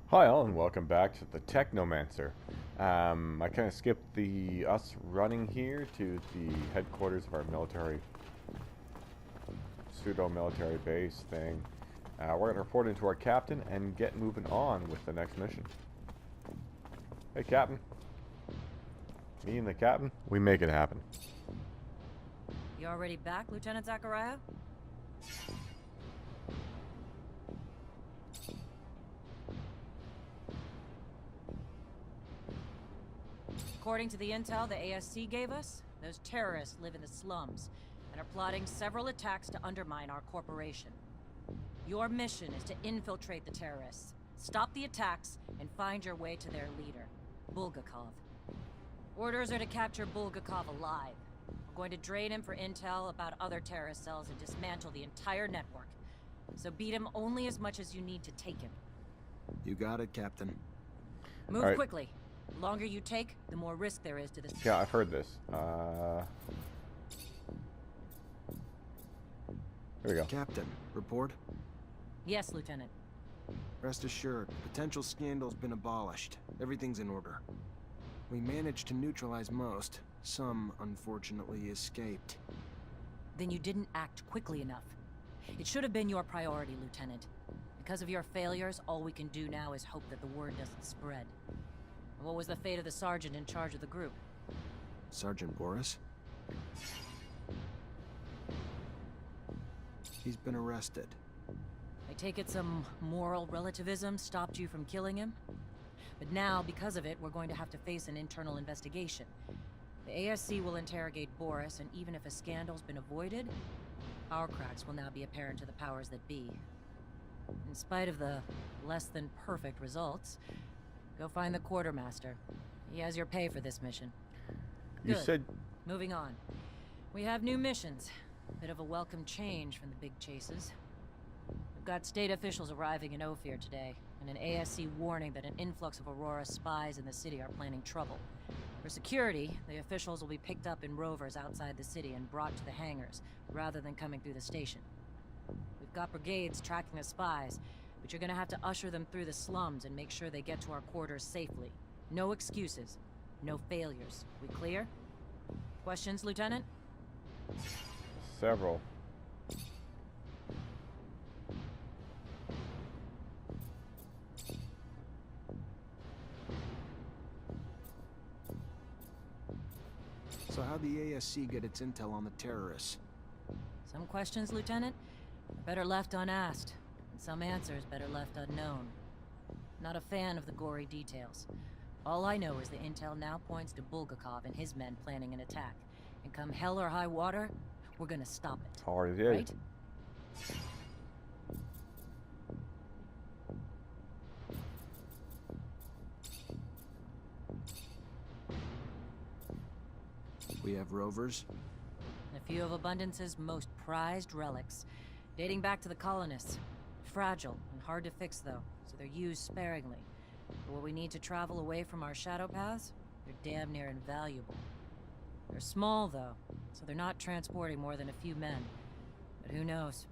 Hi all and welcome back to the Technomancer. I kind of skipped us running here to the headquarters of our pseudo-military base thing. We're going to report into our captain and get moving on with the next mission. Hey captain. Me and the captain, we make it happen. You already back, Lieutenant Zachariah? According to the intel the ASC gave us, those terrorists live in the slums and are plotting several attacks to undermine our corporation. Your mission is to infiltrate the terrorists, stop the attacks, and find your way to their leader, Bulgakov. Orders are to capture Bulgakov alive. We're going to drain him for intel about other terrorist cells and dismantle the entire network. So beat him only as much as you need to take him. You got it, Captain. Move quickly. The longer you take, the more risk there is to this. Yeah, I've heard this. Here we go. Captain, report? Yes, Lieutenant. Rest assured, potential scandal's been abolished. Everything's in order. We managed to neutralize most. Some, unfortunately, escaped. Then you didn't act quickly enough. It should have been your priority, Lieutenant. Because of your failures, all we can do now is hope that the word doesn't spread. What was the fate of the sergeant in charge of the group? Sergeant Boris? He's been arrested. I take it some moral relativism stopped you from killing him? But now, because of it, we're going to have to face an internal investigation. The ASC will interrogate Boris, and even if a scandal's been avoided, our cracks will now be apparent to the powers that be. In spite of the less than perfect results, go find the quartermaster. He has your pay for this mission. You Good. said... Moving on. We have new missions. Bit of a welcome change from the big chases. We've got state officials arriving in Ophir today, and an ASC warning that an influx of Aurora spies in the city are planning trouble. For security, the officials will be picked up in rovers outside the city and brought to the hangars, rather than coming through the station. We've got brigades tracking the spies, but you're gonna have to usher them through the slums and make sure they get to our quarters safely. No excuses. No failures. We clear? Questions, Lieutenant? Several. So how'd the ASC get its intel on the terrorists? Some questions, Lieutenant, are better left unasked, and some answers better left unknown. Not a fan of the gory details. All I know is the intel now points to Bulgakov and his men planning an attack. And come hell or high water, we're gonna stop it. Already did. Right? We have rovers? A few of Abundance's most prized relics, dating back to the colonists. Fragile and hard to fix, though, so they're used sparingly. For what we need to travel away from our shadow paths, they're damn near invaluable. They're small, though, so they're not transporting more than a few men. But who knows?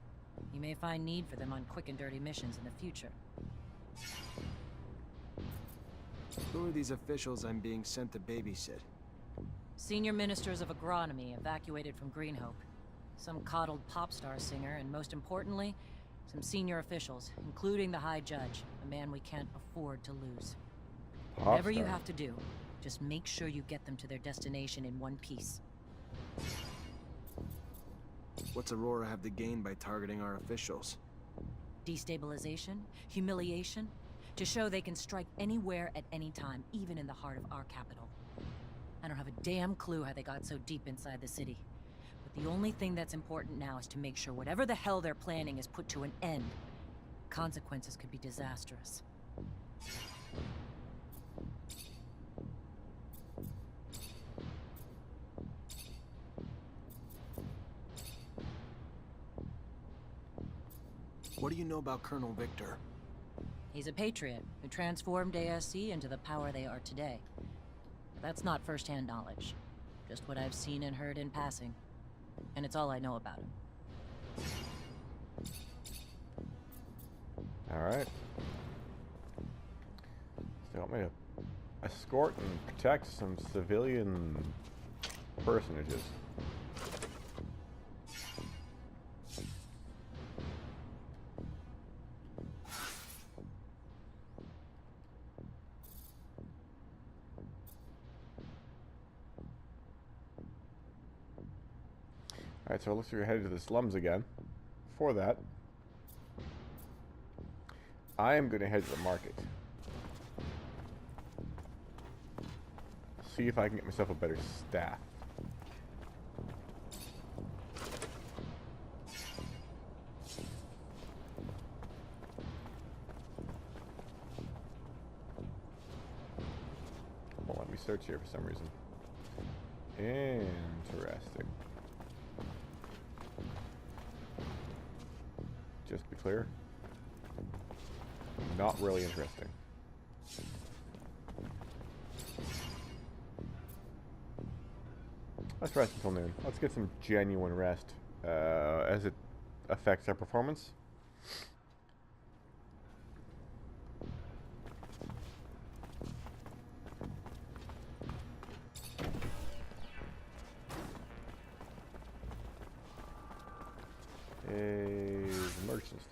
You may find need for them on quick and dirty missions in the future. Who are these officials I'm being sent to babysit? Senior ministers of agronomy evacuated from Greenhope. Some coddled pop star singer, and most importantly, some senior officials, including the High Judge, a man we can't afford to lose. Whatever you have to do, just make sure you get them to their destination in one piece. What's Aurora have to gain by targeting our officials? Destabilization, humiliation, to show they can strike anywhere at any time, even in the heart of our capital. I don't have a damn clue how they got so deep inside the city. But the only thing that's important now is to make sure whatever the hell they're planning is put to an end. Consequences could be disastrous. What do you know about Colonel Victor? He's a patriot who transformed ASC into the power they are today. But that's not first-hand knowledge. Just what I've seen and heard in passing. And it's all I know about him. Alright. want me to escort and protect some civilian personages. Alright, so it looks like we're headed to the slums again. For that, I am going to head to the market. See if I can get myself a better staff. Won't let me search here for some reason. Interesting. Just to be clear, not really interesting. Let's rest until noon. Let's get some genuine rest as it affects our performance. The merchants.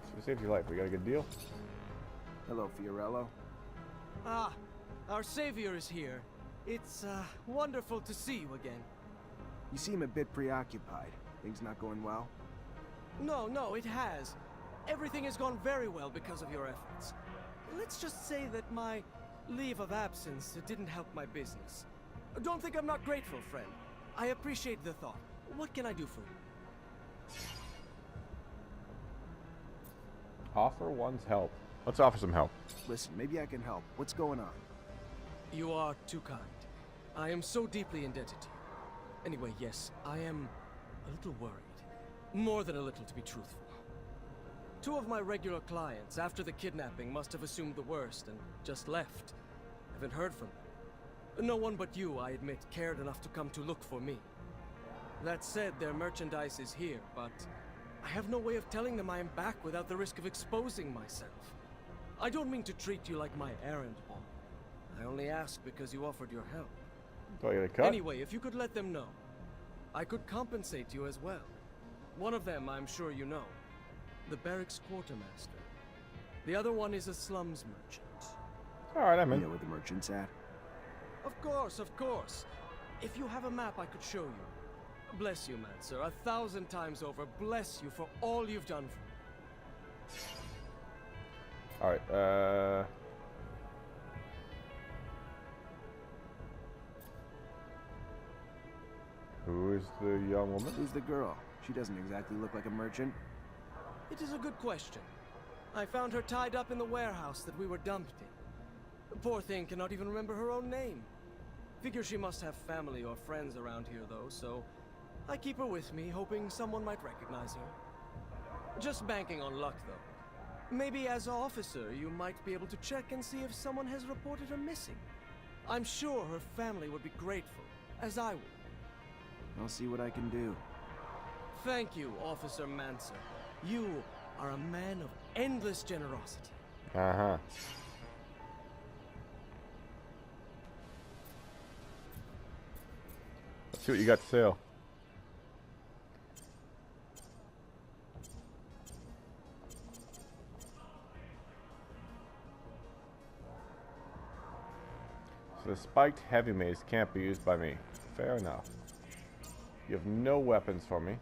So saved your life. We got a good deal. Hello, Fiorello. Ah, our savior is here. It's wonderful to see you again. You seem a bit preoccupied. Things not going well? No, it has. Everything has gone very well because of your efforts. Let's just say that my leave of absence didn't help my business. Don't think I'm not grateful, friend. I appreciate the thought. What can I do for you? Offer one's help. Let's offer some help. Listen, maybe I can help. What's going on? You are too kind. I am so deeply indebted to you. Anyway, yes, I am a little worried. More than a little, to be truthful. Two of my regular clients, after the kidnapping, must have assumed the worst and just left. Haven't heard from them. No one but you, I admit, cared enough to come to look for me. That said, their merchandise is here, but I have no way of telling them I am back without the risk of exposing myself. I don't mean to treat you like my errand boy. I only ask because you offered your help. Do I get a cut? Anyway, if you could let them know, I could compensate you as well. One of them, I'm sure you know. The barracks quartermaster. The other one is a slums merchant. Alright, I'm in. You know where the merchant's at? Of course. If you have a map, I could show you. Bless you, Mancer. 1,000 times over. Bless you for all you've done for me. Alright, who is the young woman? Who's the girl? She doesn't exactly look like a merchant. It is a good question. I found her tied up in the warehouse that we were dumped in. The poor thing cannot even remember her own name. Figure she must have family or friends around here, though, so I keep her with me, hoping someone might recognize her. Just banking on luck, though. Maybe as an officer, you might be able to check and see if someone has reported her missing. I'm sure her family would be grateful, as I would. I'll see what I can do. Thank you, Officer Mancer. You are a man of endless generosity. Uh-huh. Let's see what you got to sell. So the spiked heavy mace can't be used by me. Fair enough. You have no weapons for me.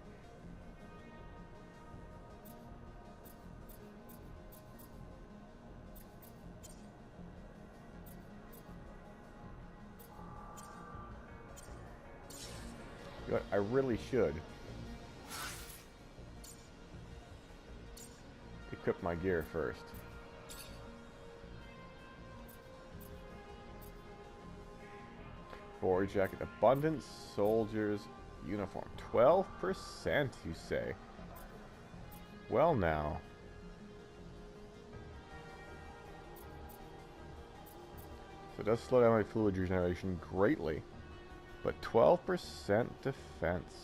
You know what, I really should equip my gear first. Forage jacket, abundance, soldiers, uniform. 12%, you say? Well now. So it does slow down my fluid regeneration greatly. But 12% defense.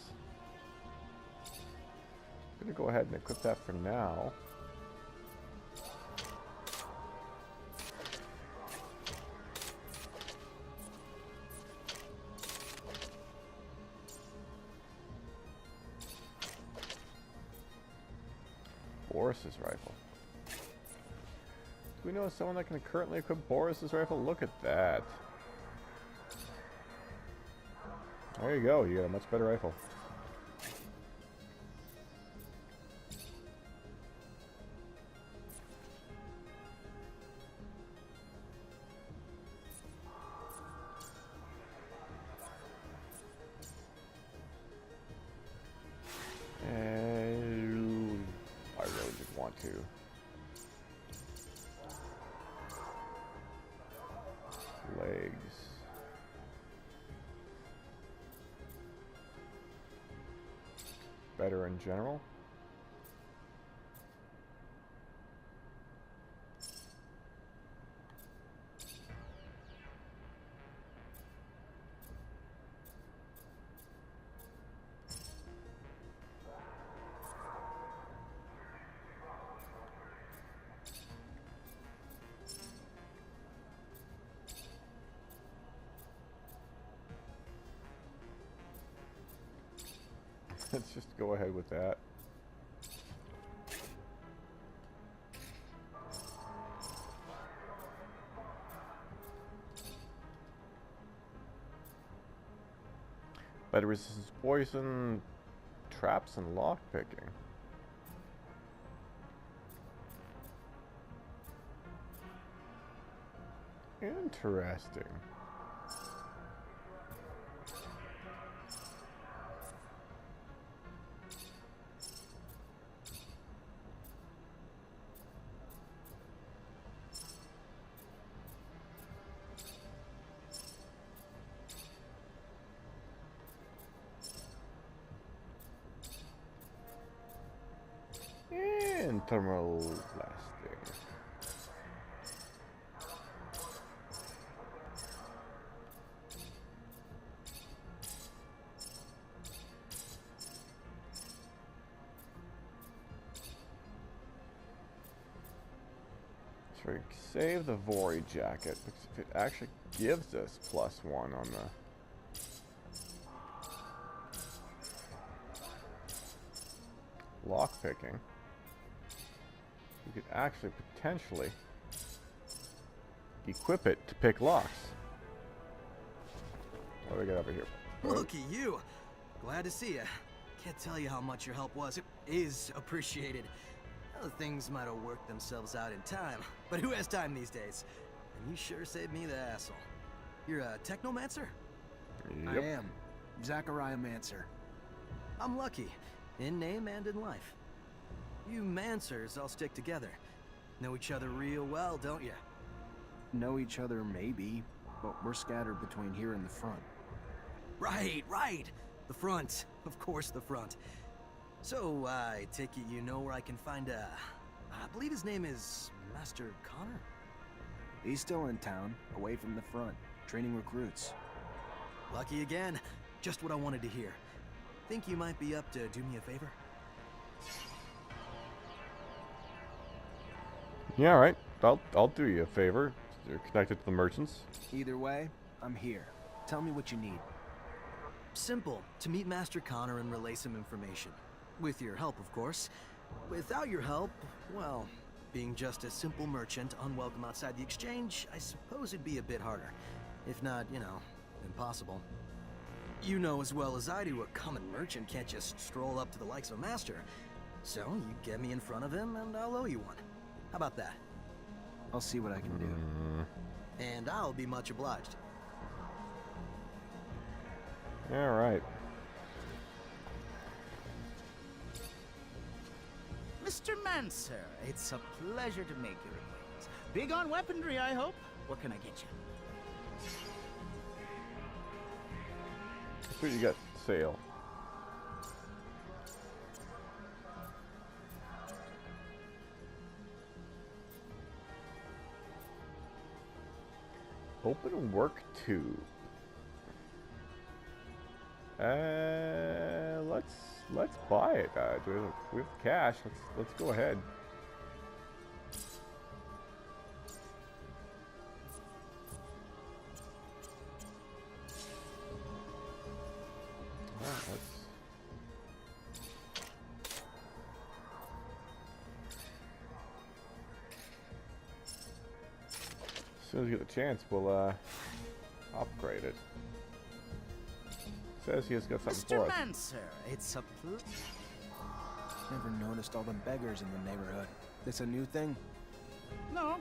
I'm going to go ahead and equip that for now. Boris's rifle. Do we know someone that can currently equip Boris's rifle? Look at that. There you go, you got a much better rifle. And I really did want to. Legs. Better in general. Let's just go ahead with that. Better resistance poison, traps, and lockpicking. Interesting. And thermal blasting. So we save the Vory jacket because if it actually gives us +1 on the lockpicking, you could actually potentially equip it to pick locks. What do we got over here? Look at you. Glad to see you. Can't tell you how much your help was. It is appreciated. Well, things might have worked themselves out in time, but who has time these days? And you sure saved me the hassle. You're a Technomancer? Yep. I am. Zachariah Mancer. I'm lucky, in name and in life. You Mancers all stick together. Know each other real well, don't you? Know each other, maybe, but we're scattered between here and the front. Right, right. The front. Of course, the front. So, I take it you know where I can find I believe his name is Master Connor? He's still in town, away from the front, training recruits. Lucky again. Just what I wanted to hear. Think you might be up to do me a favor? Yeah, all right. I'll do you a favor. You're connected to the merchants. Either way, I'm here. Tell me what you need. Simple. To meet Master Connor and relay some information. With your help, of course. Without your help, well, being just a simple merchant, unwelcome outside the exchange, I suppose it'd be a bit harder. If not, you know, impossible. You know as well as I do, a common merchant can't just stroll up to the likes of a master. So, you get me in front of him, and I'll owe you one. How about that? I'll see what I can do. And I'll be much obliged. All right. Mr. Mancer, it's a pleasure to make your acquaintance. Big on weaponry, I hope. What can I get you? That's what you got. Sale. Open work tube. Let's buy it. We have cash. Let's go ahead. As soon as we get the chance, we'll upgrade it. Says he has got something for us. Technomancer, it's a Never noticed all the beggars in the neighborhood. This a new thing? No.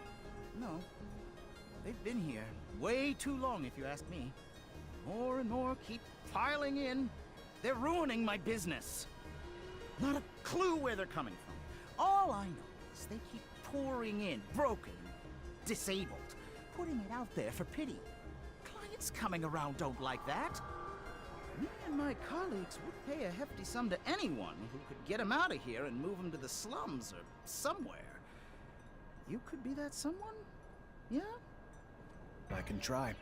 They've been here way too long, if you ask me. More and more keep piling in. They're ruining my business. Not a clue where they're coming from. All I know is they keep pouring in, broken, disabled, putting it out there for pity. Clients coming around don't like that. Me and my colleagues would pay a hefty sum to anyone who could get him out of here and move him to the slums or somewhere. You could be that someone? Yeah? I can try.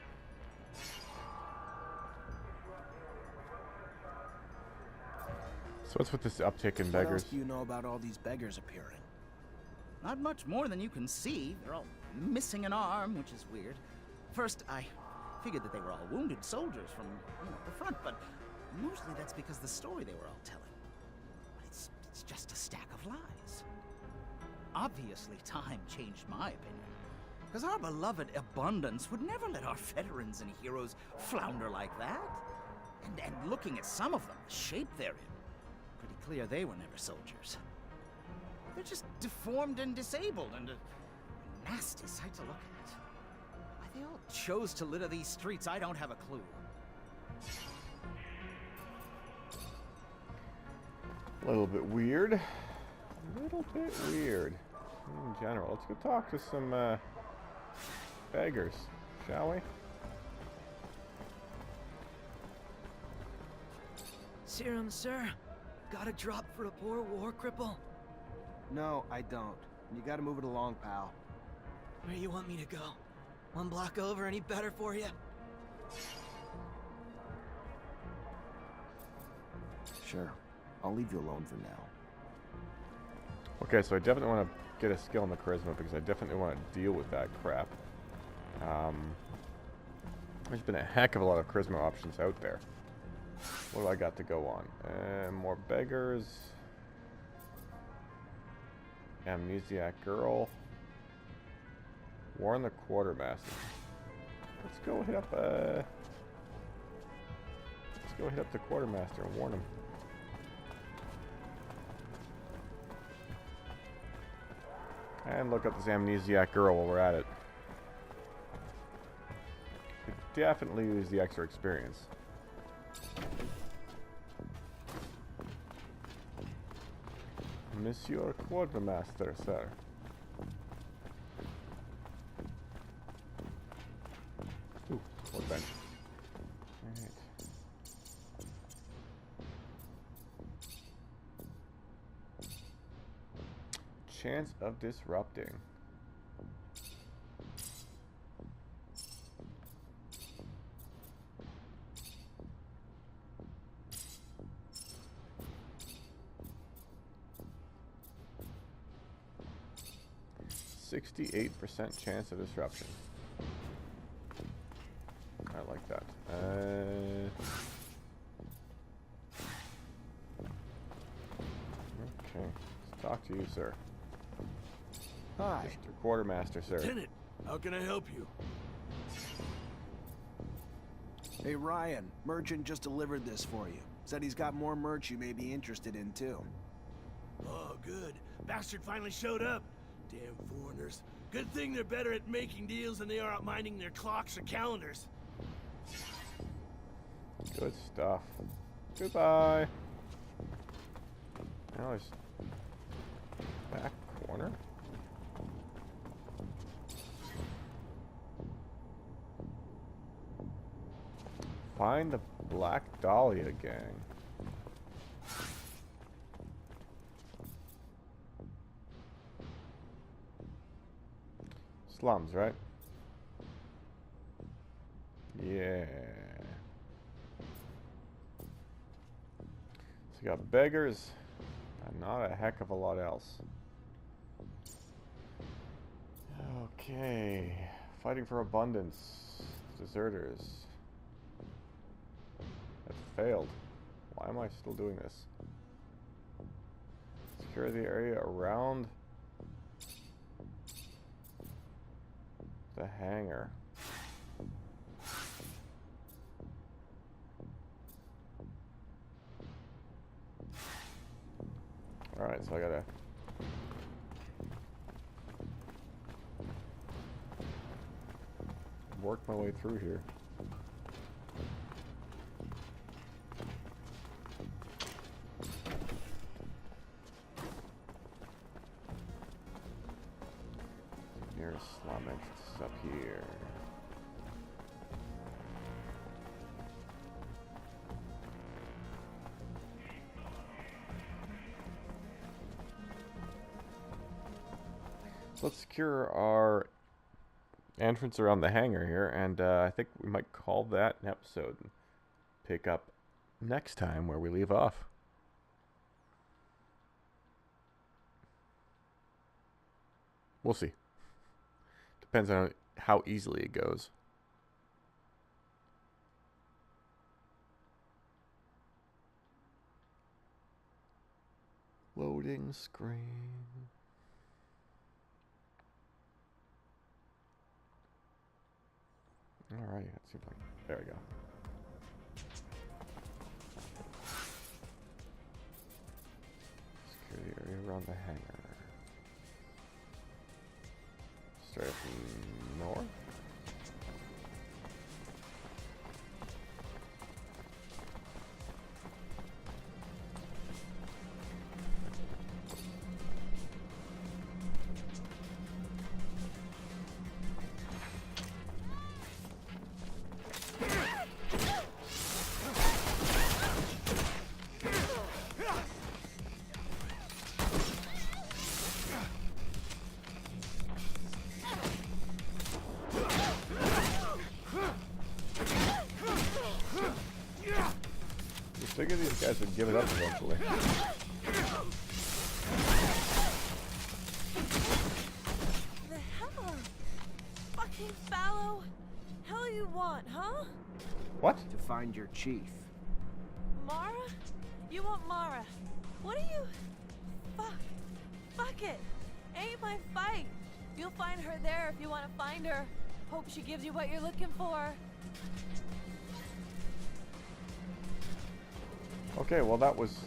So what's with this uptick in What beggars? else do you know about all these beggars appearing? Not much more than you can see. They're all missing an arm, which is weird. First, I figured that they were all wounded soldiers from, the front, but mostly that's because the story they were all telling. But it's just a stack of lies. Obviously, time changed my opinion. Because our beloved abundance would never let our veterans and heroes flounder like that. And looking at some of them, the shape they're in, pretty clear they were never soldiers. They're just deformed and disabled and a nasty sight to look at. Why they all chose to litter these streets, I don't have a clue. A little bit weird. A little bit weird. In general. Let's go talk to some beggars, shall we? Serum, sir. Got a drop for a poor war cripple? No, I don't. You gotta move it along, pal. Where do you want me to go? One block over, any better for you? Sure. I'll leave you alone for now. Okay, so I definitely want to get a skill in the charisma because I definitely want to deal with that crap. There's been a heck of a lot of charisma options out there. What do I got to go on? More beggars. Amnesiac girl. Warn the quartermaster. Let's go hit up the quartermaster and warn him. And look up this amnesiac girl while we're at it. Could definitely use the extra experience. Monsieur Quartermaster, sir. Ooh, workbench. Alright. Chance of disrupting. %68 chance of disruption. I like that. Okay, let's talk to you, sir. Hi. Mr. Quartermaster, sir. Lieutenant, how can I help you? Hey, Ryan. Merchant just delivered this for you. Said he's got more merch you may be interested in, too. Oh, good. Bastard finally showed up. Damn foreigners. Good thing they're better at making deals than they are at minding their clocks or calendars. Good stuff. Goodbye. Now there's back corner. Find the Black Dahlia gang. Slums, right? Yeah. So we got beggars, and not a heck of a lot else. Okay. Fighting for abundance. Deserters. That failed. Why am I still doing this? Secure the area around the hangar. Alright, so I gotta work my way through here. Nearest slum entrance is up here. So let's secure our entrance around the hangar here, and I think we might call that an episode and pick up next time where we leave off. We'll see. Depends on how easily it goes. Loading screen. Alright, that seems like... There we go. Secure the area around the hangar. Straight from north. I figured these guys would give it up eventually. The hell? Fucking fallow? Hell you want, huh? What? To find your chief. Mara? You want Mara? What are you? Fuck it. Ain't my fight. You'll find her there if you want to find her. Hope she gives you what you're looking for. Okay, well that was,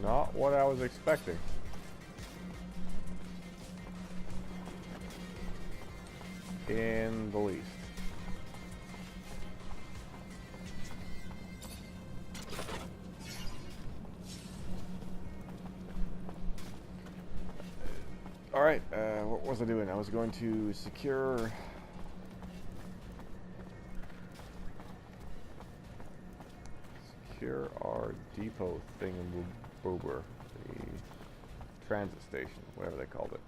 not what I was expecting. In the least. Alright, what was I doing? I was going to secure... Secure our depot thingamaboober, the transit station, whatever they called it.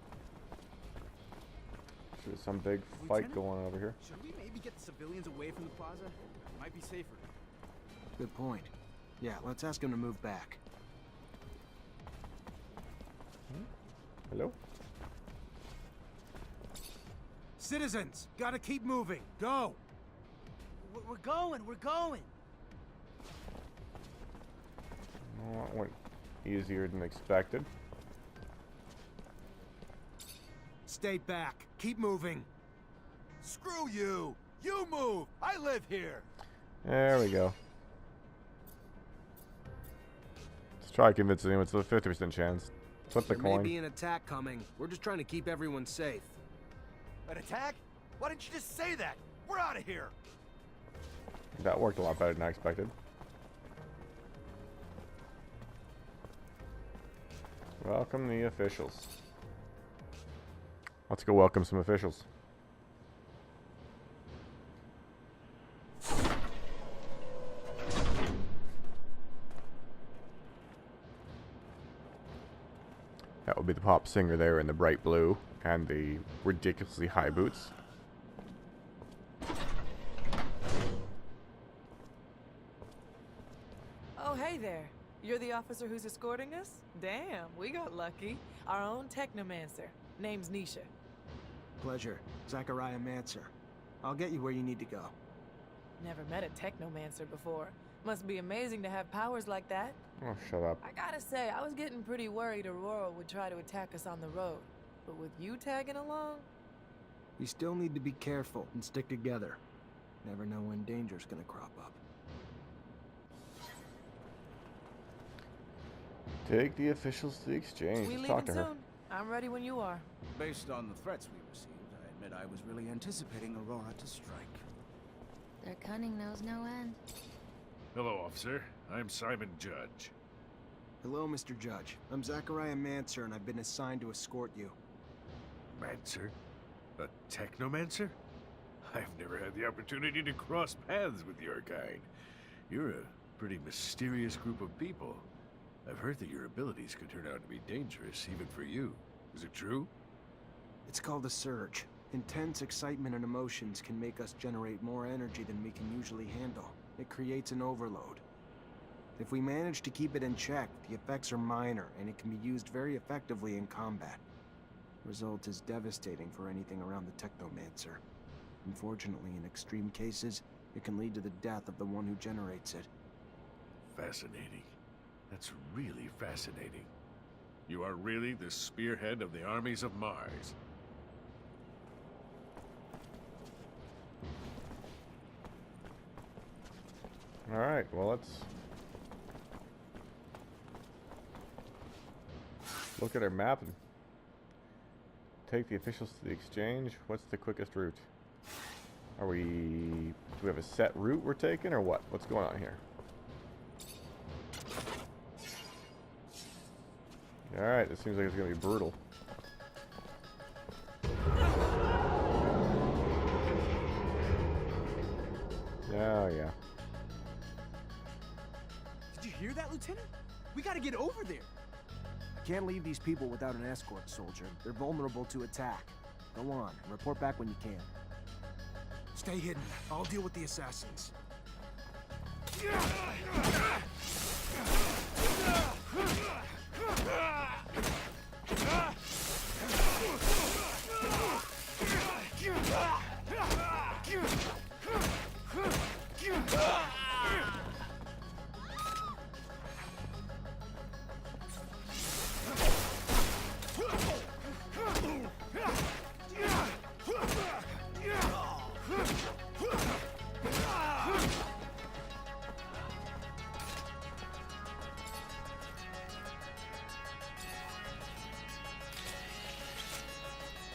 So there's some big fight going on over here. Should we maybe get the civilians away from the plaza? It might be safer. Good point. Yeah, let's ask him to move back. Hello? Citizens, gotta keep moving. Go! We're going! Well, that went easier than expected. Stay back. Keep moving. Screw you! You move! I live here! There we go. Let's try convincing him. It's a 50% chance. Flip the There may coin. be an attack coming. We're just trying to keep everyone safe. An attack? Why didn't you just say that? We're out of here! That worked a lot better than I expected. Welcome the officials. Let's go welcome some officials. That would be the pop singer there in the bright blue and the ridiculously high boots. Oh, hey there. You're the officer who's escorting us? Damn, we got lucky. Our own Technomancer. Name's Nisha. Pleasure. Zachariah Mancer. I'll get you where you need to go. Never met a Technomancer before. Must be amazing to have powers like that. Oh, shut up. I gotta say, I was getting pretty worried Aurora would try to attack us on the road. But with you tagging along? We still need to be careful and stick together. Never know when danger's gonna crop up. Take the officials to the exchange. We Let's talk leaving to her. soon. I'm ready when you are. Based on the threats we received, I admit I was really anticipating Aurora to strike. Their cunning knows no end. Hello, officer. I'm Simon Judge. Hello, Mr. Judge. I'm Zachariah Mancer, and I've been assigned to escort you. Mancer? A Technomancer? I've never had the opportunity to cross paths with your kind. You're a pretty mysterious group of people. I've heard that your abilities could turn out to be dangerous, even for you. Is it true? It's called a surge. Intense excitement and emotions can make us generate more energy than we can usually handle. It creates an overload. If we manage to keep it in check, the effects are minor, and it can be used very effectively in combat. Result is devastating for anything around the Technomancer. Unfortunately, in extreme cases, it can lead to the death of the one who generates it. Fascinating. That's really fascinating. You are really the spearhead of the armies of Mars. Alright, well, let's look at our map and take the officials to the exchange. What's the quickest route? Do we have a set route we're taking, or what? What's going on here? Alright, this seems like it's going to be brutal. Oh, yeah. Did you hear that, Lieutenant? We gotta get over there. I can't leave these people without an escort, soldier. They're vulnerable to attack. Go on, and report back when you can. Stay hidden. I'll deal with the assassins.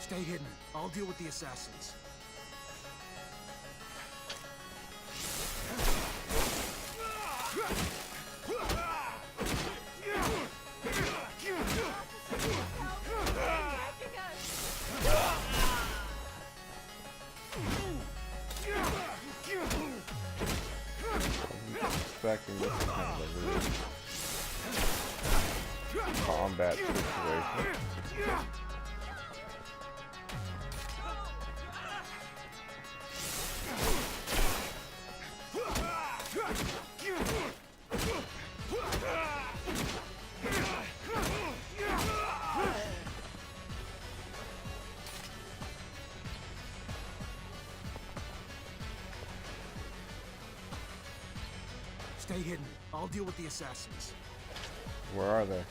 Stay hidden. I'll deal with the assassins. Expecting this kind of a weird combat situation. Stay hidden. I'll deal with the assassins. Where are they?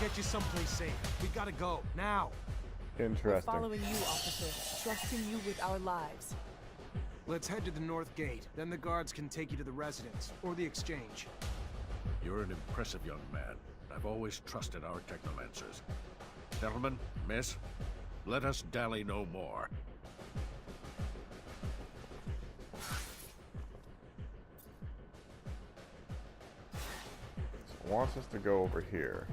Get you someplace safe. We gotta go, now. Interesting. We're following you, officer. Trusting you with our lives. Let's head to the north gate. Then the guards can take you to the residence, or the exchange. You're an impressive young man. I've always trusted our Technomancers. Gentlemen, miss, let us dally no more. So it wants us to go over here.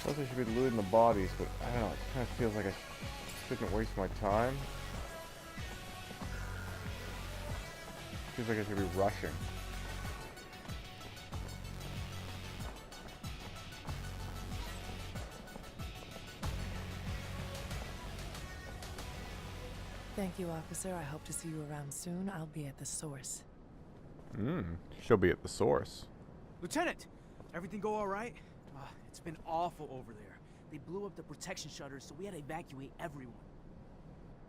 I should be looting the bodies, but I don't know, it kind of feels like I shouldn't waste my time. Feels like I should be rushing. Thank you, officer. I hope to see you around soon. I'll be at the source. She'll be at the source. Lieutenant! Everything go all right? It's been awful over there. They blew up the protection shutters, so we had to evacuate everyone.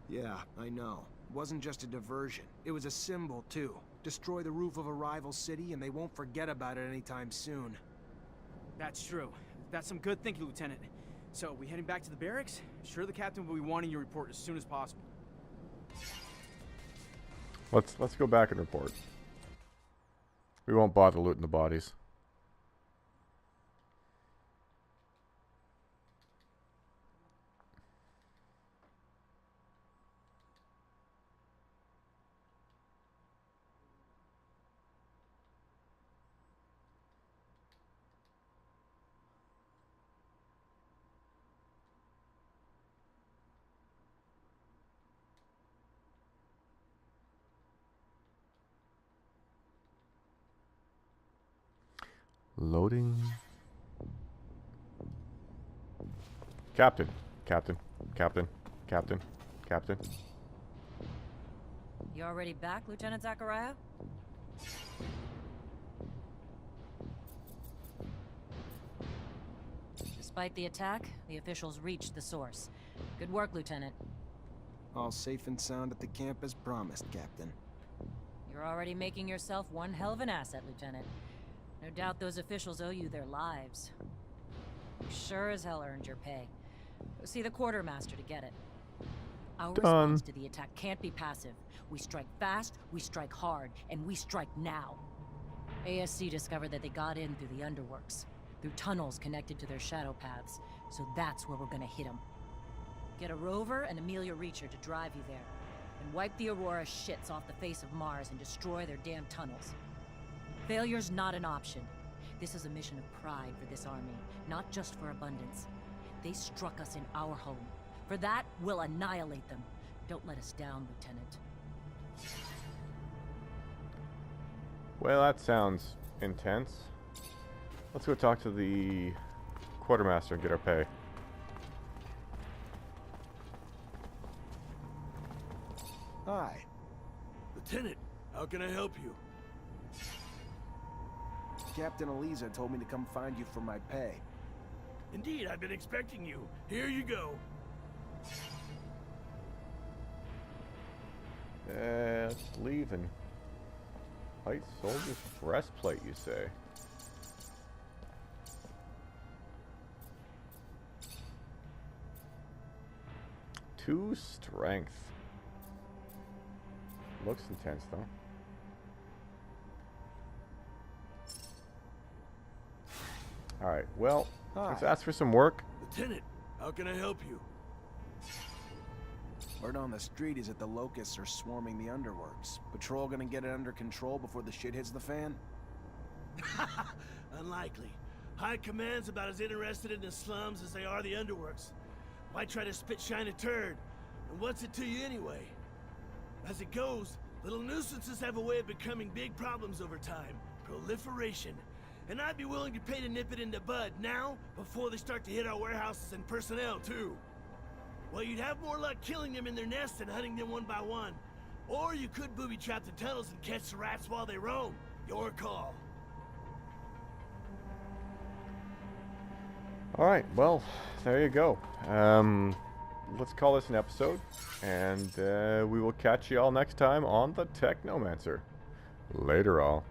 Yeah, I know. It wasn't just a diversion. It was a symbol, too. Destroy the roof of a rival city, and they won't forget about it anytime soon. That's true. That's some good thinking, Lieutenant. So, we heading back to the barracks? Sure, the captain will be wanting your report as soon as possible. Let's go back and report. We won't bother looting the bodies. Loading. Captain. Captain. Captain. Captain. Captain. You already back, Lieutenant Zachariah? Despite the attack, the officials reached the source. Good work, Lieutenant. All safe and sound at the camp as promised, Captain. You're already making yourself one hell of an asset, Lieutenant. No doubt those officials owe you their lives. You sure as hell earned your pay. Go see the quartermaster to get it. Our response to the attack can't be passive. We strike fast, we strike hard, and we strike now. ASC discovered that they got in through the underworks, through tunnels connected to their shadow paths, so that's where we're gonna hit them. Get a rover and Amelia Reacher to drive you there, and wipe the Aurora shits off the face of Mars and destroy their damn tunnels. Failure's not an option. This is a mission of pride for this army, not just for abundance. They struck us in our home. For that, we'll annihilate them. Don't let us down, Lieutenant. Well, that sounds intense. Let's go talk to the quartermaster and get our pay. Hi. Lieutenant, how can I help you? Captain Eliza told me to come find you for my pay. Indeed, I've been expecting you. Here you go. Leaving. White soldier's breastplate, you say? Two strength. Looks intense, though. Alright, well, let's ask for some work. Lieutenant, how can I help you? Word on the street is that the locusts are swarming the underworks. Patrol gonna get it under control before the shit hits the fan? Unlikely. High Command's about as interested in the slums as they are the underworks. Why try to spit shine a turd? And what's it to you anyway? As it goes, little nuisances have a way of becoming big problems over time. Proliferation. And I'd be willing to pay to nip it in the bud now, before they start to hit our warehouses and personnel, too. Well, you'd have more luck killing them in their nests than hunting them one by one. Or you could booby-trap the tunnels and catch the rats while they roam. Your call. Alright, well, there you go. Let's call this an episode, and we will catch you all next time on the Technomancer. Later, all.